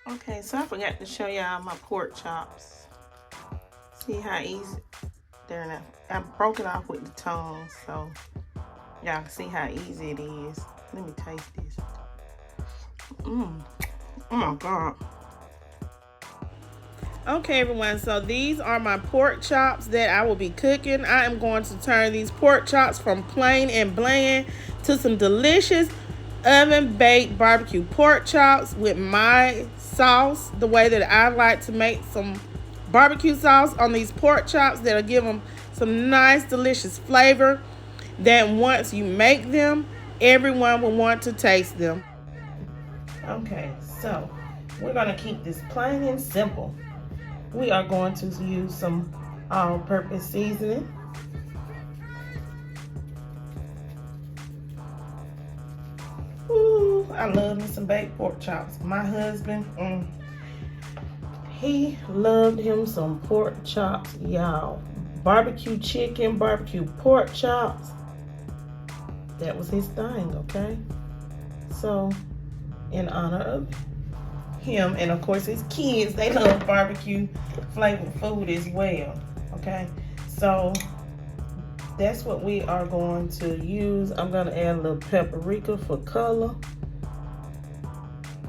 Okay, so I forgot to show y'all my pork chops. See how easy they're now. I broke it off with the tongue, so y'all can see how easy it is. Let me taste this. Oh my God. Okay, everyone, so these are my pork chops that I will be cooking. I am going to turn these pork chops from plain and bland to some delicious oven-baked barbecue pork chops with my sauce, the way that I like to make some barbecue sauce on these pork chops that'll give them some nice, delicious flavor that once you make them, everyone will want to taste them. Okay, so we're going to keep this plain and simple. We are going to use some all-purpose seasoning. Ooh, I love me some baked pork chops. My husband, he loved him some pork chops, y'all. Barbecue chicken, barbecue pork chops. That was his thing, okay? So, in honor of him, and of course his kids, they love barbecue flavored food as well, okay? So that's what we are going to use. I'm going to add a little paprika for color.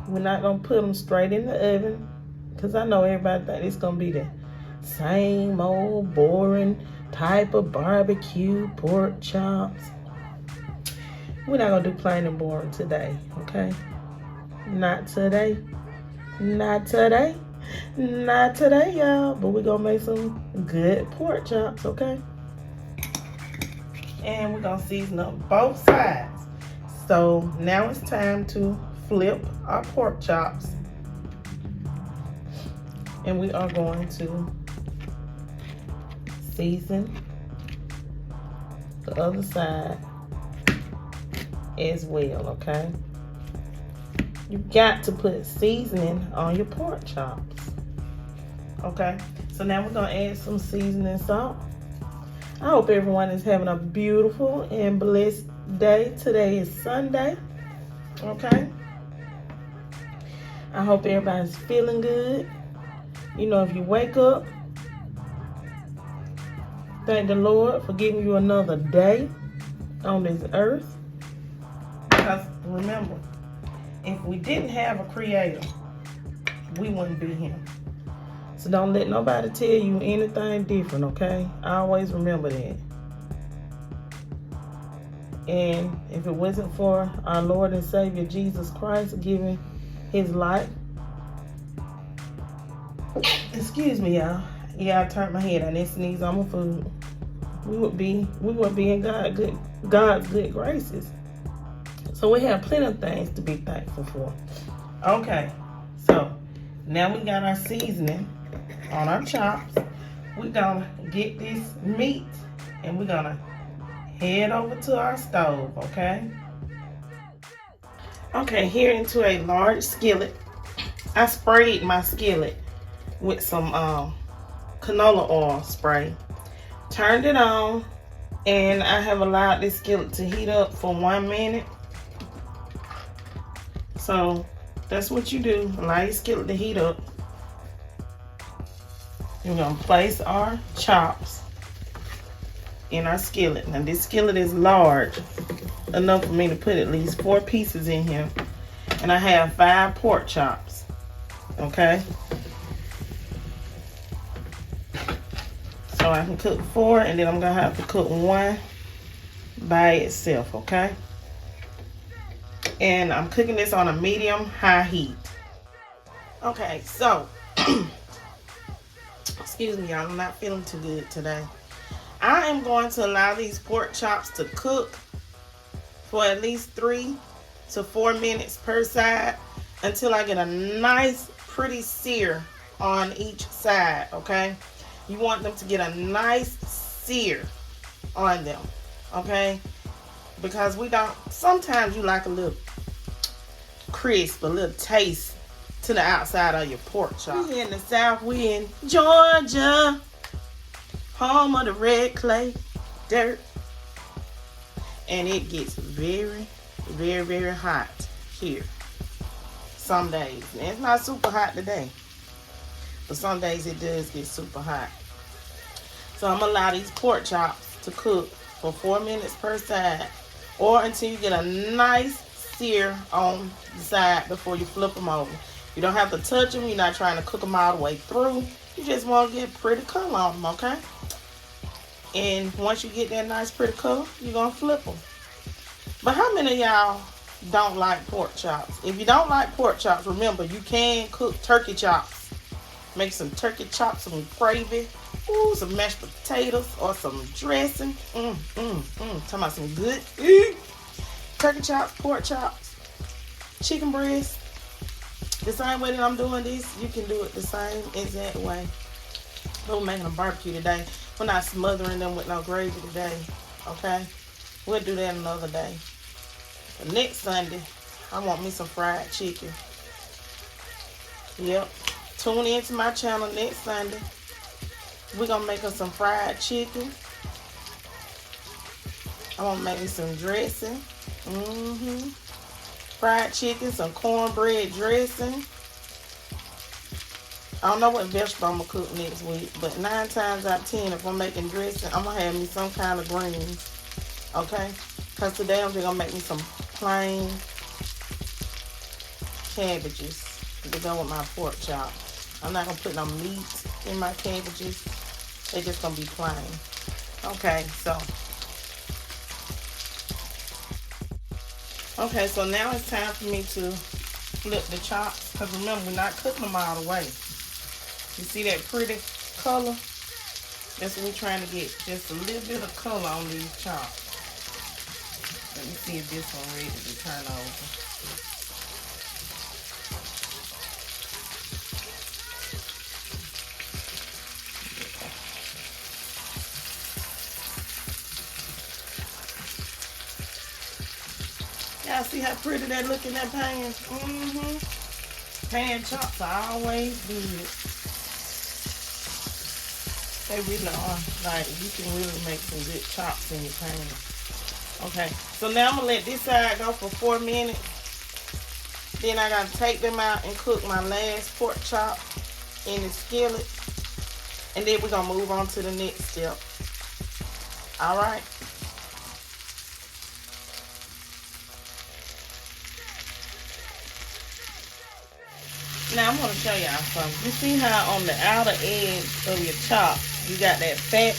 We're not going to put them straight in the oven because I know everybody thinks it's going to be the same old boring type of barbecue pork chops. We're not going to do plain and boring today, okay? Not today. Not today. Not today, y'all. But we're going to make some good pork chops, okay? And we're going to season up both sides. So now it's time to flip our pork chops. And we are going to season the other side as well, okay? You got to put seasoning on your pork chops. Okay, so now we're gonna add some seasoning salt. I hope everyone is having a beautiful and blessed day. Today is Sunday. Okay. I hope everybody's feeling good. You know, if you wake up, thank the Lord for giving you another day on this earth. Because remember, if we didn't have a creator, we wouldn't be here. So don't let nobody tell you anything different, okay? Always remember that. And if it wasn't for our Lord and Savior Jesus Christ giving his life, excuse me, y'all. Yeah, I turned my head. I didn't sneeze on my food. We wouldn't be in God's good graces. So we have plenty of things to be thankful for. Okay, so now we got our seasoning on our chops. We're gonna get this meat and we're gonna head over to our stove, okay? Okay, here into a large skillet. I sprayed my skillet with some canola oil spray. Turned it on, and I have allowed this skillet to heat up for 1 minute. So that's what you do. Allow your skillet to heat up. We're gonna place our chops in our skillet. Now this skillet is large, enough for me to put at least 4 pieces in here. And I have 5 pork chops, okay? So I can cook 4, and then I'm gonna have to cook 1 by itself, okay? And I'm cooking this on a medium-high heat. Okay, so, excuse me, y'all, I'm not feeling too good today. I am going to allow these pork chops to cook for at least 3 to 4 minutes per side until I get a nice, pretty sear on each side, okay? You want them to get a nice sear on them, okay? Because we don't, sometimes you like a little crisp, a little taste to the outside of your pork chop. We in the South, we in Georgia, home of the red clay dirt. And it gets very, very, very hot here. Some days. And it's not super hot today. But some days it does get super hot. So I'm going to allow these pork chops to cook for 4 minutes per side. Or until you get a nice sear on the side before you flip them over. You don't have to touch them. You're not trying to cook them all the way through. You just want to get pretty color on them, okay? And once you get that nice pretty color, you're going to flip them. But how many of y'all don't like pork chops? If you don't like pork chops, remember, you can cook turkey chops. Make some turkey chops, some gravy, ooh, some mashed potatoes, or some dressing. Talking about some good turkey chops, pork chops, chicken breast. The same way that I'm doing this, you can do it the same exact way. But we're making a barbecue today. We're not smothering them with no gravy today, okay? We'll do that another day. But next Sunday, I want me some fried chicken. Yep. Tune into my channel next Sunday. We're going to make us some fried chicken. I want to make me some dressing. Fried chicken, some cornbread dressing. I don't know what vegetable I'm going to cook next week, but 9 times out of 10, if I'm making dressing, I'm going to have me some kind of greens, okay? Because today I'm just going to make me some plain cabbages to go with my pork chop. I'm not going to put no meat in my cabbages. They're just going to be plain. Okay, so now it's time for me to flip the chops. Because remember, we're not cooking them all the way. You see that pretty color? That's what we're trying to get. Just a little bit of color on these chops. Let me see if this one ready to turn over. Y'all see how pretty that look in that pan? Pan chops are always good. They really are. Like, you can really make some good chops in your pan. Okay, so now I'm going to let this side go for 4 minutes. Then I got to take them out and cook my last pork chop in the skillet. And then we're going to move on to the next step. All right. Now I'm going to show y'all something. You see how on the outer edge of your chop, you got that fat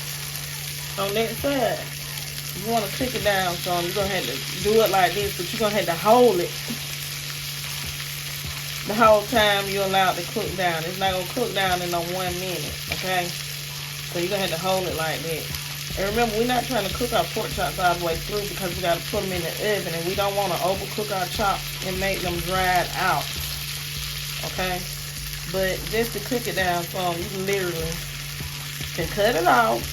on that side? You want to cook it down some. You're going to have to do it like this, but you're going to have to hold it the whole time you're allowed to cook down. It's not going to cook down in no 1 minute, okay? So you're going to have to hold it like that. And remember, we're not trying to cook our pork chops all the way through because we got to put them in the oven, and we don't want to overcook our chops and make them dried out, okay? But just to cook it down some, you literally can cut it off,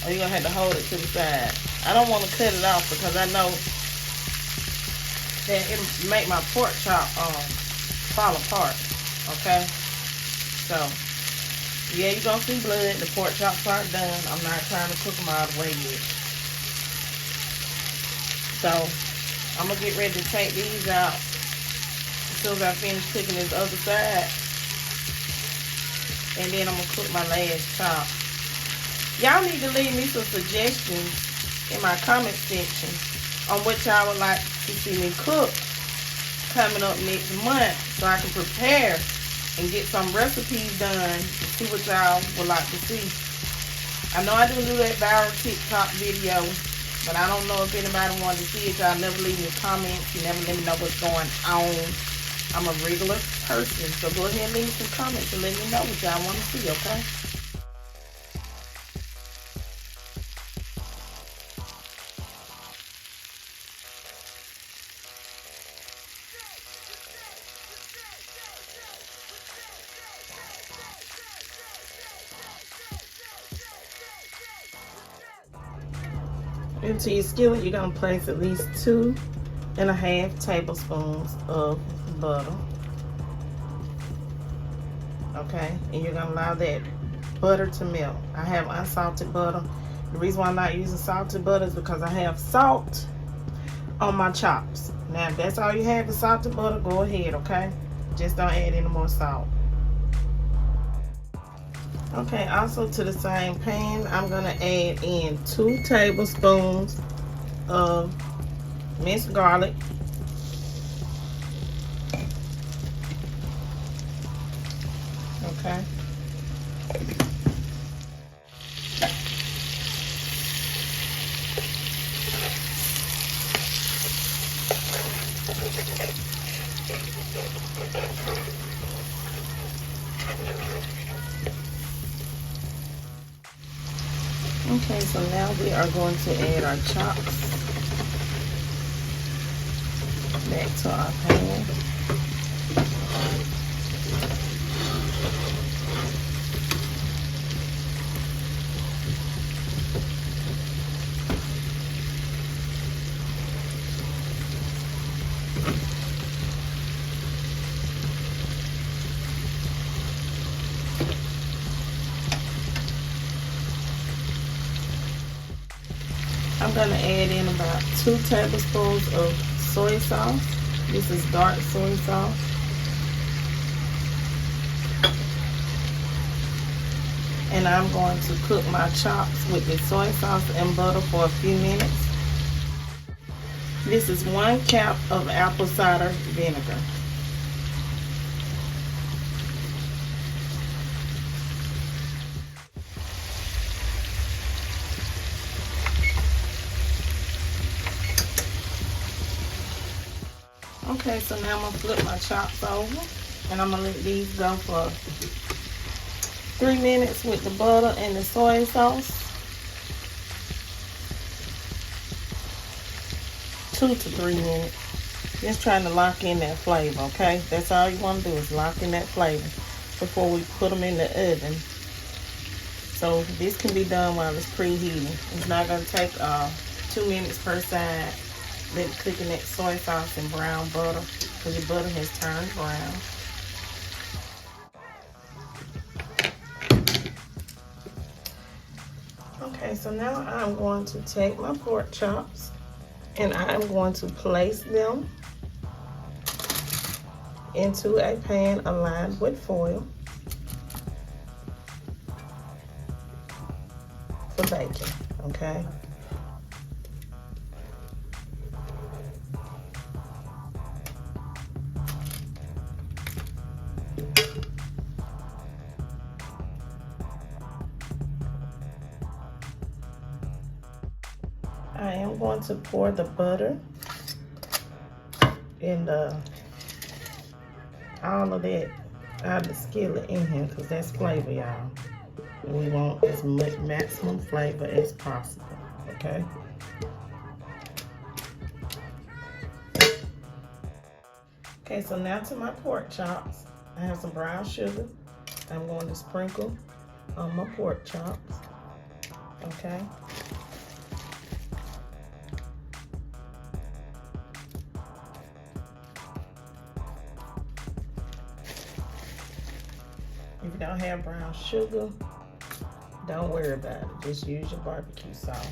or you're going to have to hold it to the side. I don't want to cut it off because I know that it make my pork chop fall apart, okay? So, yeah, you're going to see blood. The pork chops are done. I'm not trying to cook them all the way yet. So, I'm going to get ready to take these out as soon as I finish cooking this other side. And then I'm going to cook my last chop. Y'all need to leave me some suggestions in my comment section on what y'all would like to see me cook coming up next month, so I can prepare and get some recipes done and see what y'all would like to see. I know I didn't do that viral TikTok video, but I don't know if anybody wanted to see it. Y'all never leave me comments. You never let me know what's going on. I'm a regular person, so go ahead and leave me some comments and let me know what y'all want to see, okay? Into your skillet, you're going to place at least 2.5 tablespoons of butter. okay? And you're gonna allow that butter to melt. I have unsalted butter. The reason why I'm not using salted butter is because I have salt on my chops. Now, if that's all you have is salted butter, go ahead, okay? Just don't add any more salt. Okay, also to the same pan, I'm gonna add in 2 tablespoons of minced garlic. Okay. Okay, so now we are going to add our chops back to our pan. I'm going to add in about 2 tablespoons of soy sauce. This is dark soy sauce. And I'm going to cook my chops with the soy sauce and butter for a few minutes. This is 1 cup of apple cider vinegar. Okay, so now I'm going to flip my chops over, and I'm going to let these go for 3 minutes with the butter and the soy sauce. 2 to 3 minutes. Just trying to lock in that flavor, okay? That's all you want to do is lock in that flavor before we put them in the oven. So this can be done while it's preheating. It's not going to take 2 minutes per side. Let it cook in that soy sauce and brown butter because your butter has turned brown. Okay, so now I'm going to take my pork chops and I'm going to place them into a pan aligned with foil for baking, okay? I am going to pour the butter and all of that out of the skillet in here because that's flavor, y'all. We want as much maximum flavor as possible, okay? Okay, so now to my pork chops. I have some brown sugar. I'm going to sprinkle on my pork chops, okay? If you don't have brown sugar, don't worry about it. Just use your barbecue sauce.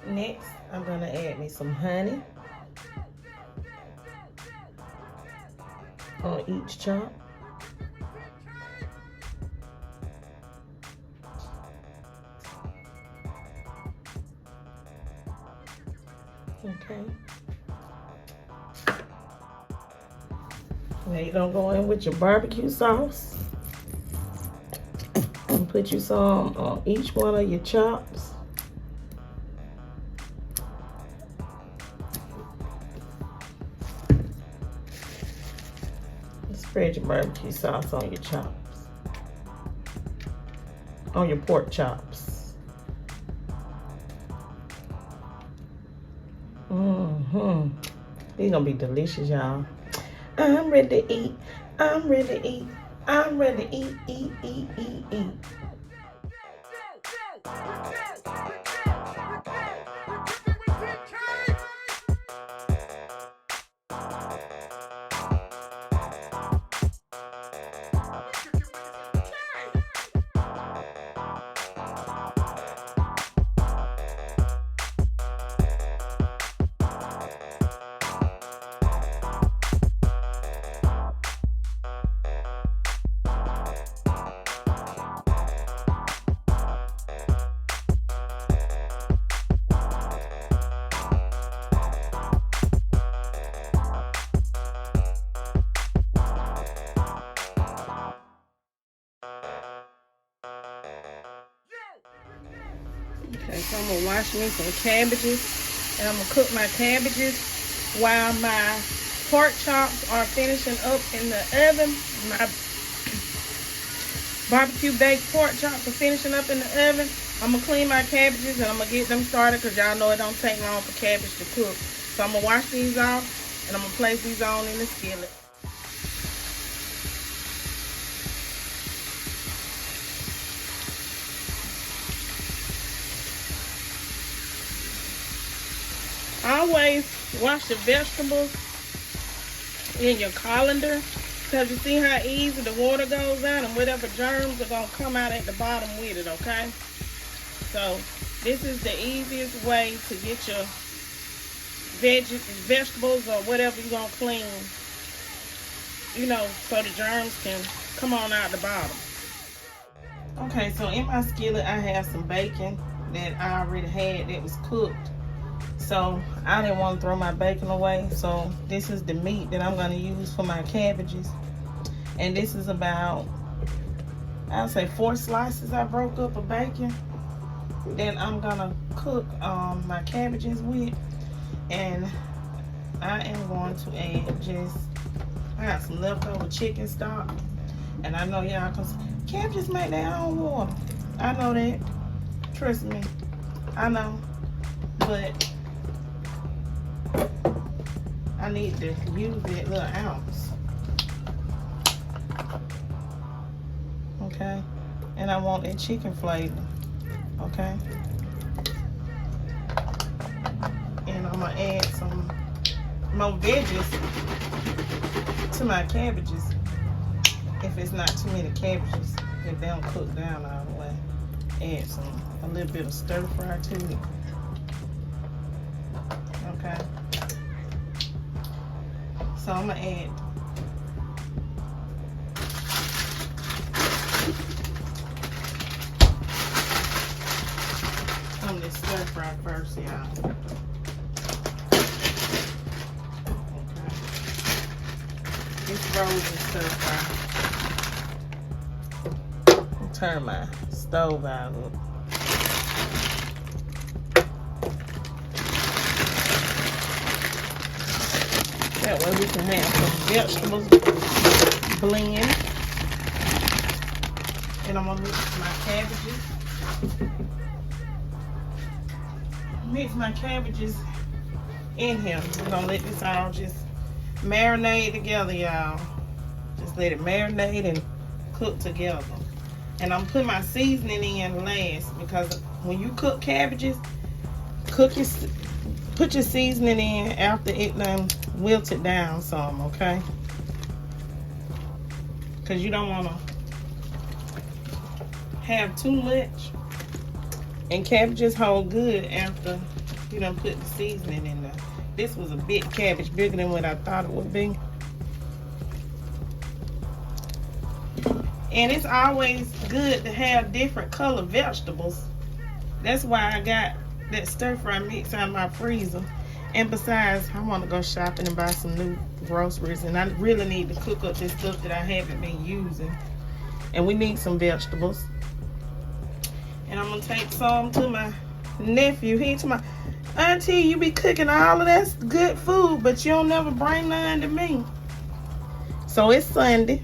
Next, I'm going to add me some honey on each chop. Okay. Now you're gonna go in with your barbecue sauce and put you some on each one of your chops. Spread your barbecue sauce on your chops, on your pork chops. These gonna be delicious, y'all. I'm ready to eat. I'm ready to eat. I'm ready to eat, eat, eat, eat, eat. Okay, so I'm gonna wash me some cabbages, and I'm gonna cook my cabbages while my pork chops are finishing up in the oven. My barbecue baked pork chops are finishing up in the oven. I'm gonna clean my cabbages and I'm gonna get them started because y'all know it don't take long for cabbage to cook. So I'm gonna wash these off and I'm gonna place these on in the skillet. Always wash the vegetables in your colander because you see how easy the water goes out and whatever germs are going to come out at the bottom with it, okay? So this is the easiest way to get your vegetables or whatever you're going to clean, you know, so the germs can come on out the bottom. Okay, so in my skillet I have some bacon that I already had that was cooked. So I didn't want to throw my bacon away. So this is the meat that I'm going to use for my cabbages. And this is about, I'll say 4 slices I broke up of bacon that I'm going to cook my cabbages with. And I am going to add just, I got some leftover chicken stock. And I know y'all can, cabbages make their own water. I know that. Trust me. I know. But I need to use that little ounce. Okay? And I want that chicken flavor. Okay? And I'm gonna add some more veggies to my cabbages. If it's not too many cabbages, if they don't cook down all the way. Add a little bit of stir fry to it. Okay. So I'm gonna add some of this stir fry first, y'all. Okay. This frozen stir fry. I'll turn my stove out. That way we can have some vegetables blend. And I'm gonna mix my cabbages. Mix my cabbages in here. We're gonna let this all just marinate together, y'all. Just let it marinate and cook together. And I'm putting my seasoning in last because when you cook cabbages, put your seasoning in after it done wilted down some, okay? Because you don't want to have too much. And cabbages hold good after you done put the seasoning in there. This was a big cabbage, bigger than what I thought it would be. And it's always good to have different color vegetables. That's why I got that stir-fry mix out of my freezer. And besides, I want to go shopping and buy some new groceries. And I really need to cook up this stuff that I haven't been using. And we need some vegetables. And I'm going to take some to my nephew. He to my auntie, you be cooking all of that good food, but you don't never bring none to me. So it's Sunday.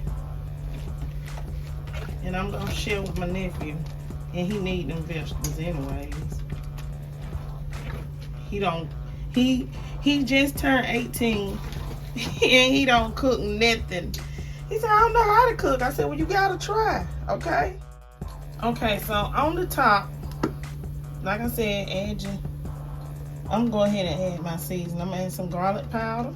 And I'm going to share with my nephew. And he need them vegetables anyways. He just turned 18 and he don't cook nothing. He said, I don't know how to cook. I said, well, you gotta try, okay? Okay, so on the top, like I said, I'm gonna go ahead and add my seasoning. I'm gonna add some garlic powder.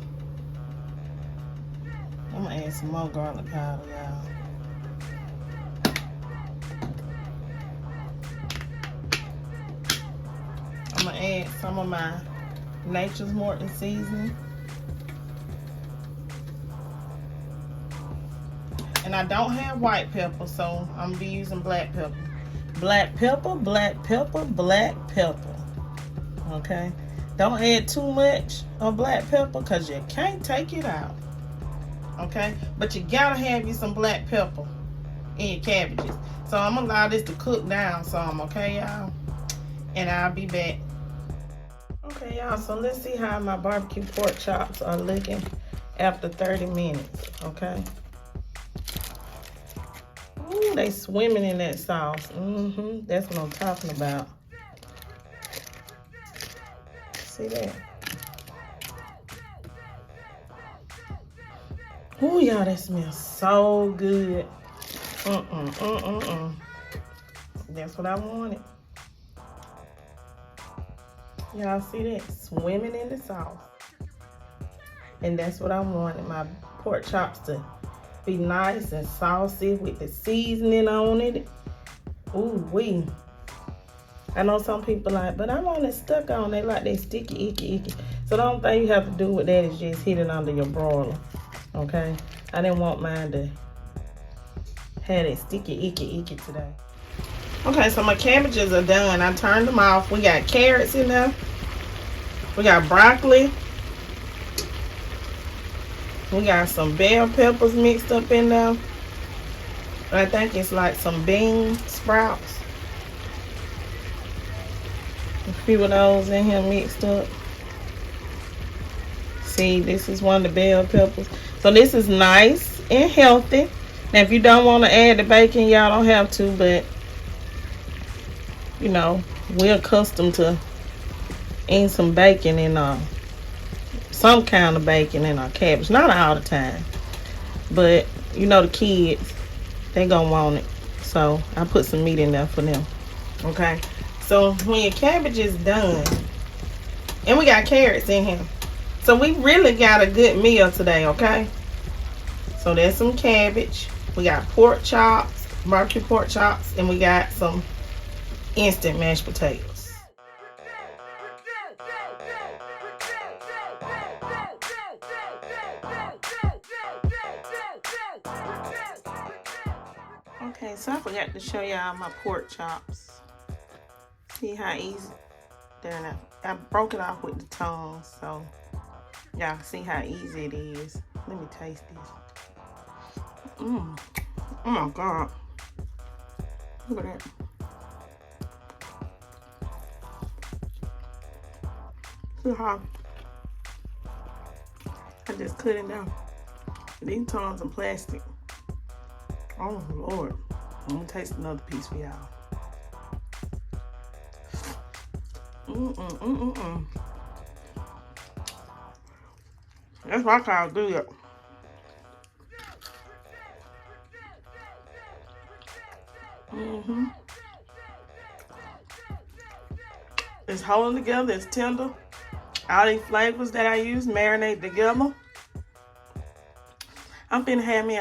I'm gonna add some more garlic powder, y'all. I'm gonna add some of my Nature's Morton seasoning. And I don't have white pepper, so I'm gonna be using black pepper. Black pepper, black pepper, black pepper. Okay? Don't add too much of black pepper because you can't take it out. Okay? But you gotta have you some black pepper in your cabbages. So I'm gonna allow this to cook down some, okay, y'all? And I'll be back. Okay, y'all, so let's see how my barbecue pork chops are looking after 30 minutes, okay? Ooh, they swimming in that sauce. That's what I'm talking about. See that? Ooh, y'all, that smells so good. That's what I wanted. Y'all see that? Swimming in the sauce. And that's what I wanted. My pork chops to be nice and saucy with the seasoning on it. Ooh wee. I know some people like, but I want it stuck on. They like that sticky, icky. So the only thing you have to do with that is just hit it under your broiler. Okay? I didn't want mine to have that sticky, icky today. Okay, so my cabbages are done. I turned them off. We got carrots in there. We got broccoli. We got some bell peppers mixed up in there. I think it's like some bean sprouts. A few of those in here mixed up. See, this is one of the bell peppers. So this is nice and healthy. Now, if you don't want to add the bacon, y'all don't have to, but you know, we're accustomed to eating some bacon in some kind of bacon in our cabbage. Not all the time, but you know, the kids, they gonna want it, so I put some meat in there for them. Okay, so when your cabbage is done, and we got carrots in here, so we really got a good meal today. Okay, so there's some cabbage, we got pork chops, barbecue pork chops, and we got some instant mashed potatoes. Okay, so I forgot to show y'all my pork chops. See how easy they're not. I broke it off with the tongue, so y'all can see how easy it is. Let me taste this. Oh my God. Look at that. See how I just cut it down. These tongues are plastic. Oh Lord. I'm gonna taste another piece for y'all. That's what I call good. It's holding together, it's tender. All these flavors that I use marinate together. I'm finna have me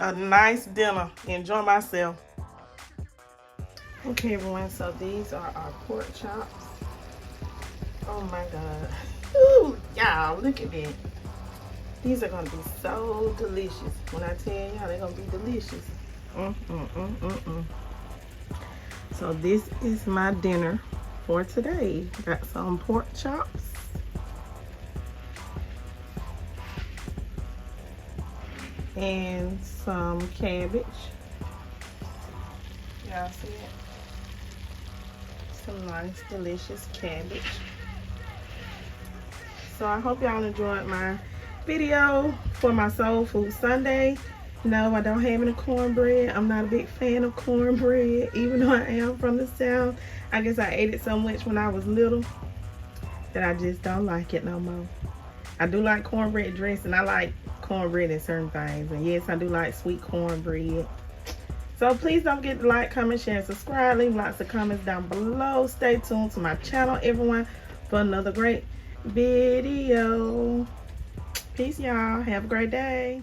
a nice dinner, enjoy myself. Okay, everyone, so these are our pork chops. Oh my God. Ooh, y'all, look at that. These are gonna be so delicious. When I tell y'all, they're gonna be delicious. So this is my dinner for today. Got some pork chops. And some cabbage. Y'all see it? Some nice, delicious cabbage. So I hope y'all enjoyed my video for my Soul Food Sunday. No, I don't have any cornbread. I'm not a big fan of cornbread, even though I am from the South. I guess I ate it so much when I was little that I just don't like it no more. I do like cornbread dressing. I like cornbread in certain things. And yes, I do like sweet cornbread. So please don't forget to like, comment, share, and subscribe. Leave lots of comments down below. Stay tuned to my channel, everyone, for another great video. Peace, y'all. Have a great day.